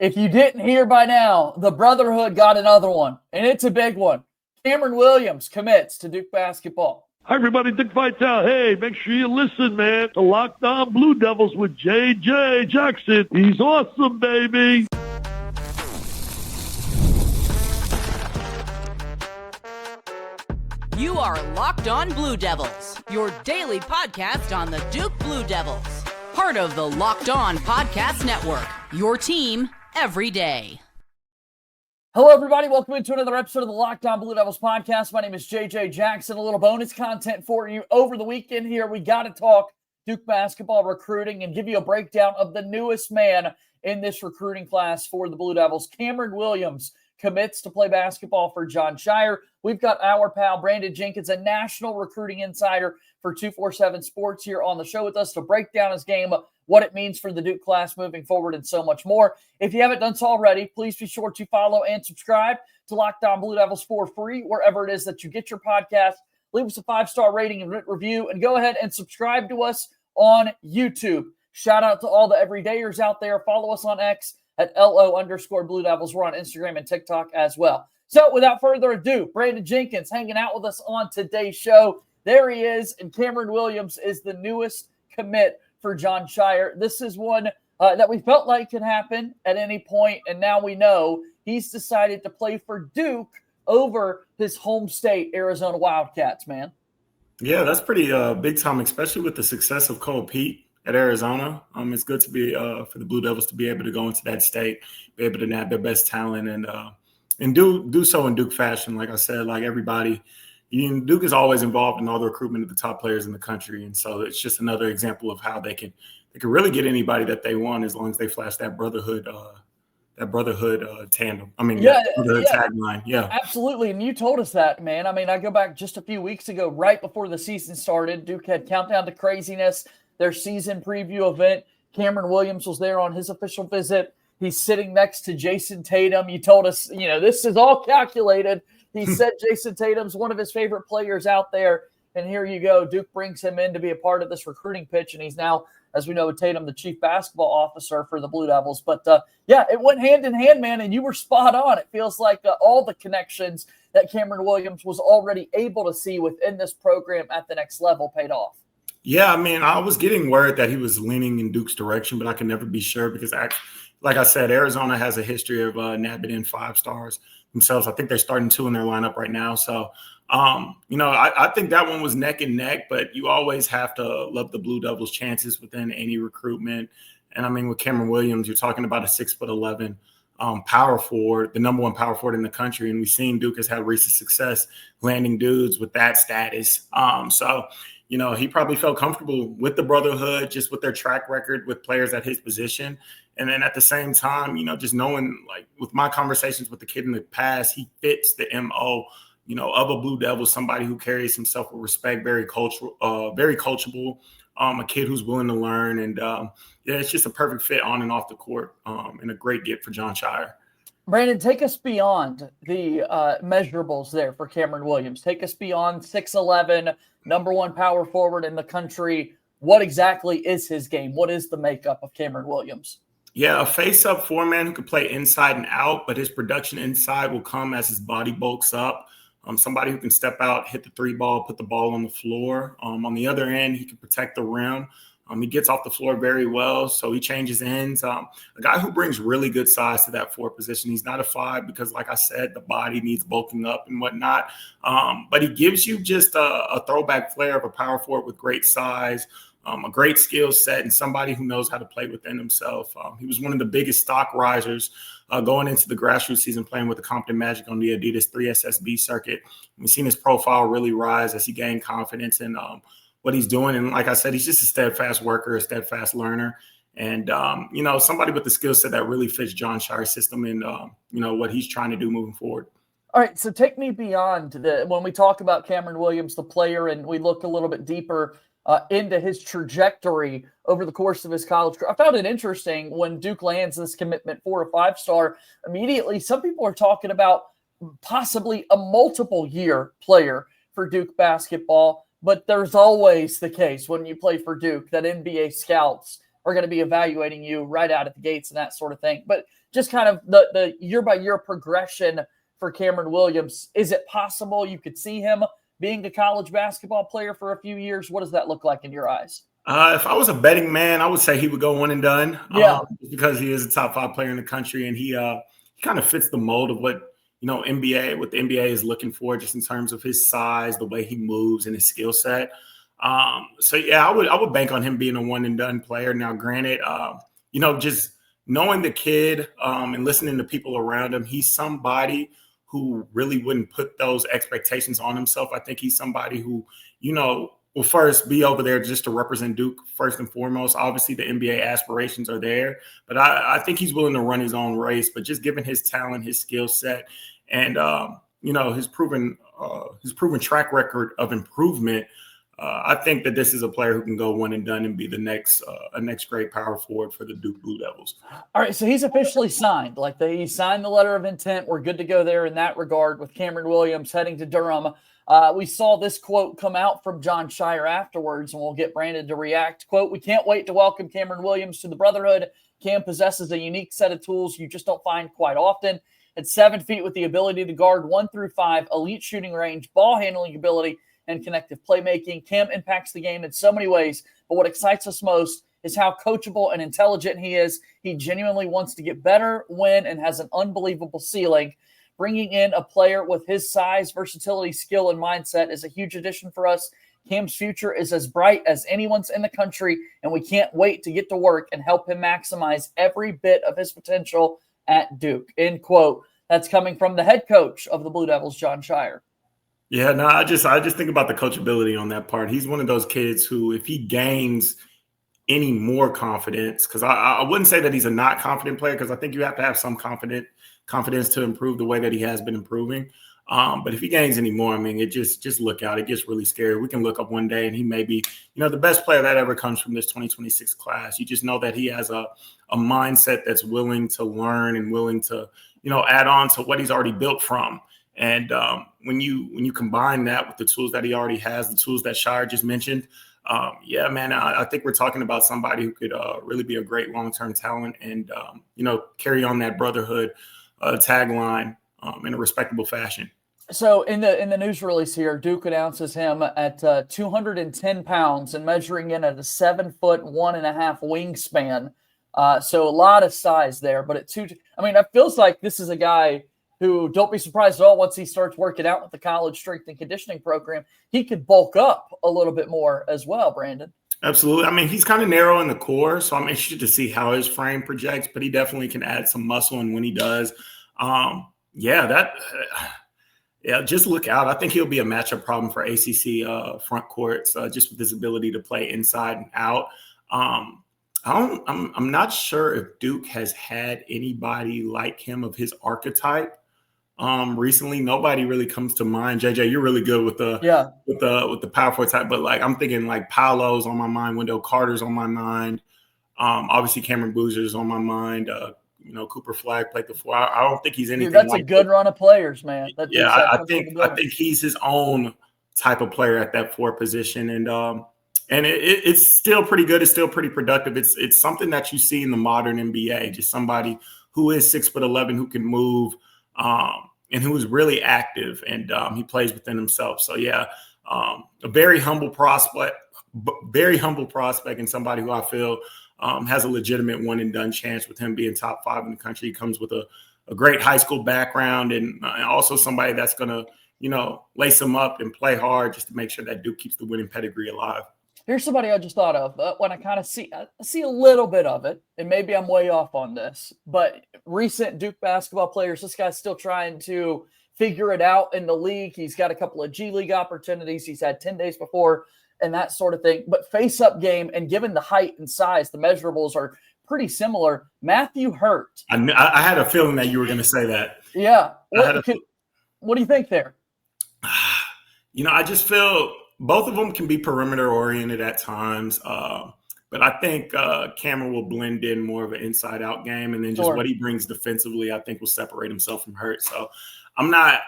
If you didn't hear by now, the Brotherhood got another one, and it's a big one. Cameron Williams commits to Duke basketball. Hi, everybody. Dick Vitale. Hey, make sure you listen, man. The Locked On Blue Devils with J.J. Jackson. He's awesome, baby. You are Locked On Blue Devils, your daily podcast on the Duke Blue Devils. Part of the Locked On Podcast Network, your team every day. Hello, everybody. Welcome into another episode of the Locked On Blue Devils podcast. My name is J.J. Jackson. A little bonus content for you over the weekend here. We got to talk Duke basketball recruiting and give you a breakdown of the newest man in this recruiting class for the Blue Devils. Cameron Williams commits to play basketball for Jon Scheyer. We've got our pal Brandon Jenkins, a national recruiting insider for 247 Sports, here on the show with us to break down his game, what it means for the Duke class moving forward, and so much more. If you haven't done so already, please be sure to follow and subscribe to Locked On Blue Devils for free, wherever it is that you get your podcast. Leave us a 5-star rating and review, and go ahead and subscribe to us on YouTube. Shout out to all the everydayers out there. Follow us on X at LO_Blue Devils. We're on Instagram and TikTok as well. So without further ado, Brandon Jenkins hanging out with us on today's show. There he is, and Cameron Williams is the newest commit for Jon Scheyer. This is one that we felt like could happen at any point, and now we know he's decided to play for Duke over his home state, Arizona Wildcats, man. Yeah, that's pretty big time, especially with the success of Cole Pete at Arizona. It's good to be for the Blue Devils to be able to go into that state, be able to nab their best talent, and do so in Duke fashion. Like I said, like everybody, Duke is always involved in all the recruitment of the top players in the country, and so it's just another example of how they can really get anybody that they want as long as they flash that Brotherhood tandem. Tagline. Yeah, absolutely. And you told us that, man. I mean, I go back just a few weeks ago, right before the season started. Duke had Countdown to Craziness, their season preview event. Cameron Williams was there on his official visit. He's sitting next to Jason Tatum. You told us, this is all calculated. He said Jason Tatum's one of his favorite players out there. And here you go. Duke brings him in to be a part of this recruiting pitch. And he's now, as we know, Tatum, the chief basketball officer for the Blue Devils. But, it went hand in hand, man. And you were spot on. It feels like all the connections that Cameron Williams was already able to see within this program at the next level paid off. Yeah, I mean, I was getting word that he was leaning in Duke's direction, but I can never be sure because, like I said, Arizona has a history of nabbing in 5 stars themselves. I think they're starting 2 in their lineup right now. So, I think that one was neck and neck, but you always have to love the Blue Devils' chances within any recruitment. And I mean, with Cameron Williams, you're talking about a 6'11" power forward, the number 1 power forward in the country. And we've seen Duke has had recent success landing dudes with that status. He probably felt comfortable with the Brotherhood, just with their track record with players at his position. And then at the same time, just knowing, like, with my conversations with the kid in the past, he fits the MO, of a Blue Devil, somebody who carries himself with respect, very cultural, very coachable, a kid who's willing to learn. And, it's just a perfect fit on and off the court, and a great get for Jon Scheyer. Brandon, take us beyond the measurables there for Cameron Williams. Take us beyond 6'11", number 1 power forward in the country. What exactly is his game? What is the makeup of Cameron Williams? Yeah, a face-up 4-man who can play inside and out, but his production inside will come as his body bulks up. Somebody who can step out, hit the 3 ball, put the ball on the floor. On the other end, he can protect the rim. He gets off the floor very well, so he changes ends. A guy who brings really good size to that 4 position. He's not a 5 because, like I said, the body needs bulking up and whatnot. But he gives you just a throwback flair of a power forward with great size, a great skill set, and somebody who knows how to play within himself. He was one of the biggest stock risers going into the grassroots season, playing with the Compton Magic on the Adidas 3SSB circuit. We've seen his profile really rise as he gained confidence in what he's doing. And like I said, he's just a steadfast worker, a steadfast learner. And, somebody with the skill set that really fits Jon Scheyer's system and, what he's trying to do moving forward. All right, so take me beyond when we talk about Cameron Williams, the player, and we look a little bit deeper into his trajectory over the course of his college career. I found it interesting when Duke lands this commitment for a 5-star. Immediately, some people are talking about possibly a multiple-year player for Duke basketball. But there's always the case when you play for Duke that NBA scouts are going to be evaluating you right out at the gates and that sort of thing. But just kind of the year-by-year progression for Cameron Williams, is it possible you could see him being a college basketball player for a few years? What does that look like in your eyes? If I was a betting man, I would say he would go one and done. Yeah, because he is a top 5 player in the country, and he kind of fits the mold of what the NBA is looking for, just in terms of his size, the way he moves, and his skill set. So yeah, I would bank on him being a one and done player. Now, granted, just knowing the kid and listening to people around him, he's somebody who really wouldn't put those expectations on himself. I think he's somebody who, will first be over there just to represent Duke first and foremost. Obviously, the NBA aspirations are there, but I think he's willing to run his own race. But just given his talent, his skill set, and his proven track record of improvement, I think that this is a player who can go one and done and be the next great power forward for the Duke Blue Devils. All right, so he's officially signed. He signed the letter of intent. We're good to go there in that regard with Cameron Williams heading to Durham. We saw this quote come out from Jon Scheyer afterwards, and we'll get Brandon to react. Quote, "We can't wait to welcome Cameron Williams to the Brotherhood. Cam possesses a unique set of tools you just don't find quite often. At 7 feet with the ability to guard 1 through 5, elite shooting range, ball handling ability, and connective playmaking. Cam impacts the game in so many ways, but what excites us most is how coachable and intelligent he is. He genuinely wants to get better, win, and has an unbelievable ceiling. Bringing in a player with his size, versatility, skill, and mindset is a huge addition for us. Cam's future is as bright as anyone's in the country, and we can't wait to get to work and help him maximize every bit of his potential at Duke." End quote. That's coming from the head coach of the Blue Devils, Jon Scheyer. Yeah, no, I just think about the coachability on that part. He's one of those kids who, if he gains any more confidence, because I wouldn't say that he's a not confident player, because I think you have to have some confidence to improve the way that he has been improving. But if he gains any more, I mean, it just look out. It gets really scary. We can look up one day and he may be, the best player that ever comes from this 2026 class. You just know that he has a mindset that's willing to learn and willing to, add on to what he's already built from. And when you combine that with the tools that he already has, the tools that Scheyer just mentioned, yeah, man, I think we're talking about somebody who could really be a great long-term talent and, carry on that Brotherhood tagline in a respectable fashion. So in the news release here, Duke announces him at 210 pounds and measuring in at a 7 foot 1.5 wingspan. So a lot of size there, but it feels like this is a guy who, don't be surprised at all, once he starts working out with the college strength and conditioning program, he could bulk up a little bit more as well, Brandon. Absolutely. I mean, he's kind of narrow in the core, so I'm interested to see how his frame projects, but he definitely can add some muscle, and when he does, just look out. I think he'll be a matchup problem for ACC front courts, just with his ability to play inside and out. I'm not sure if Duke has had anybody like him of his archetype. Recently, nobody really comes to mind. JJ, you're really good with the power forward type, but I'm thinking Paolo's on my mind, Wendell Carter's on my mind. Obviously Cameron Boozer's on my mind. Cooper Flagg played the 4. I don't think he's anything. That's a good run of players, man. I think he's his own type of player at that 4 position, and it's still pretty good. It's still pretty productive. It's something that you see in the modern NBA. Just somebody who is 6'11", who can move. And who is really active, and he plays within himself. So yeah, a very humble prospect, and somebody who I feel has a legitimate one and done chance with him being top 5 in the country. He comes with a great high school background, and also somebody that's gonna lace him up and play hard just to make sure that Duke keeps the winning pedigree alive. Here's somebody I just thought of when I kind of see a little bit of it, and maybe I'm way off on this, but recent Duke basketball players, this guy's still trying to figure it out in the league. He's got a couple of G League opportunities. He's had 10 days before and that sort of thing. But face-up game, and given the height and size, the measurables are pretty similar. Matthew Hurt. I had a feeling that you were going to say that. Yeah. What do you think there? I just feel – both of them can be perimeter-oriented at times, but I think Cameron will blend in more of an inside-out game, and then just what he brings defensively, I think, will separate himself from Hurt. So I'm not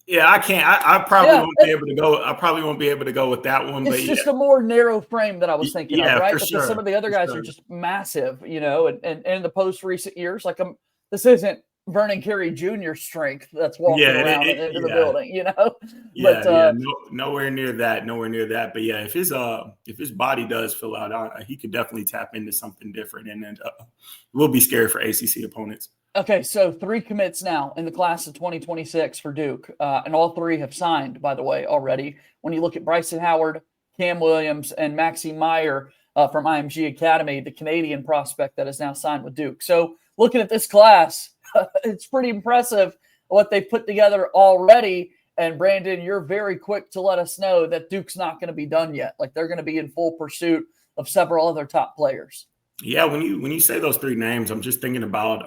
Yeah, I can't. I probably won't be able to go. I probably won't be able to go with that one. It's But just a more narrow frame that I was thinking of, right? for Because sure. some of the other guys are just massive, and in the post recent years, like this isn't Vernon Carey Jr. strength that's walking around into the building, nowhere near that. Nowhere near that. But yeah, if his body does fill out, he could definitely tap into something different, and then we'll be scared for ACC opponents. Okay, so 3 commits now in the class of 2026 for Duke, and all 3 have signed, by the way, already. When you look at Bryson Howard, Cam Williams, and Maxime Meyer from IMG Academy, the Canadian prospect that is now signed with Duke. So looking at this class, it's pretty impressive what they've put together already. And Brandon, you're very quick to let us know that Duke's not going to be done yet. Like they're going to be in full pursuit of several other top players. Yeah, when you say those 3 names, I'm just thinking about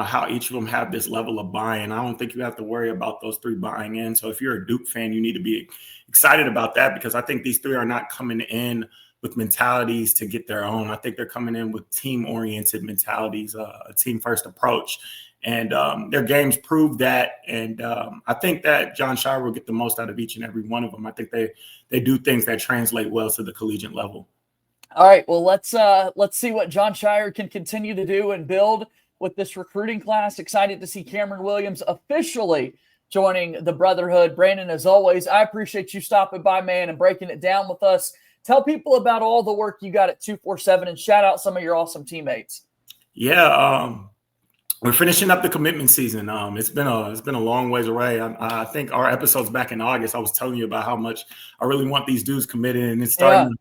how each of them have this level of buy-in. I don't think you have to worry about those 3 buying in. So if you're a Duke fan, you need to be excited about that, because I think these 3 are not coming in with mentalities to get their own. I think they're coming in with team-oriented mentalities, a team-first approach. And their games prove that. And I think that Jon Scheyer will get the most out of each and every one of them. I think they do things that translate well to the collegiate level. All right, well, let's see what Jon Scheyer can continue to do and build with this recruiting class. Excited to see Cameron Williams officially joining the Brotherhood. Brandon, as always, I appreciate you stopping by, man, and breaking it down with us. Tell people about all the work you got at 247 and shout out some of your awesome teammates. Yeah, we're finishing up the commitment season. It's been a long ways away. I think our episodes back in August, I was telling you about how much I really want these dudes committed, and it's starting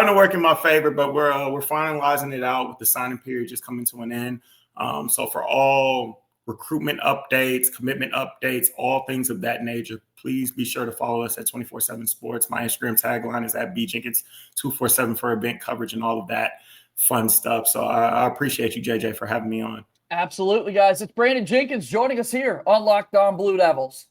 to work in my favor. But we're finalizing it out with the signing period just coming to an end. So for all recruitment updates, commitment updates, all things of that nature, please be sure to follow us at 247 Sports. My Instagram tagline is at bjenkins247 for event coverage and all of that fun stuff. So I appreciate you, JJ, for having me on. Absolutely, guys. It's Brandon Jenkins joining us here on Locked On Blue Devils.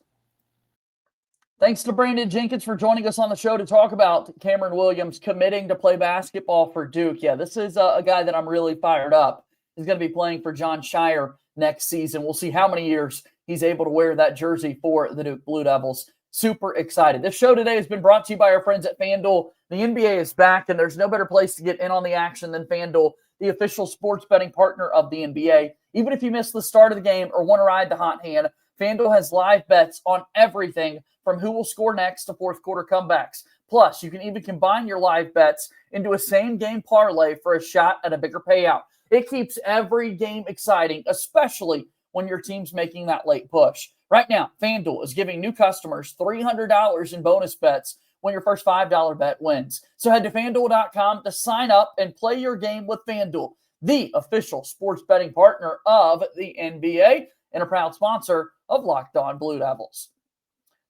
Thanks to Brandon Jenkins for joining us on the show to talk about Cameron Williams committing to play basketball for Duke. Yeah, this is a guy that I'm really fired up. He's going to be playing for Jon Scheyer next season. We'll see how many years he's able to wear that jersey for the Duke Blue Devils. Super excited. This show today has been brought to you by our friends at FanDuel. The NBA is back, and there's no better place to get in on the action than FanDuel, the official sports betting partner of the NBA. Even if you missed the start of the game or want to ride the hot hand, FanDuel has live bets on everything from who will score next to fourth quarter comebacks. Plus, you can even combine your live bets into a same-game parlay for a shot at a bigger payout. It keeps every game exciting, especially when your team's making that late push. Right now, FanDuel is giving new customers $300 in bonus bets when your first $5 bet wins. So head to FanDuel.com to sign up and play your game with FanDuel, the official sports betting partner of the NBA and a proud sponsor of Locked On Blue Devils.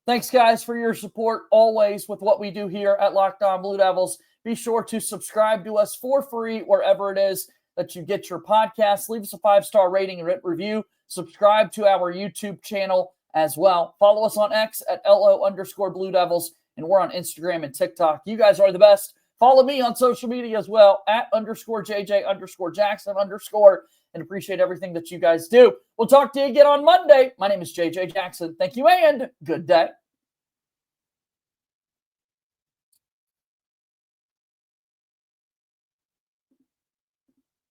Thanks, guys, for your support always with what we do here at Locked On Blue Devils. Be sure to subscribe to us for free wherever it is that you get your podcasts. Leave us a 5-star rating and review. Subscribe to our YouTube channel as well. Follow us on X at LO_Blue Devils, and we're on Instagram and TikTok. You guys are the best. Follow me on social media as well at _JJ_Jackson_, and appreciate everything that you guys do. We'll talk to you again on Monday. My name is JJ Jackson. Thank you and good day.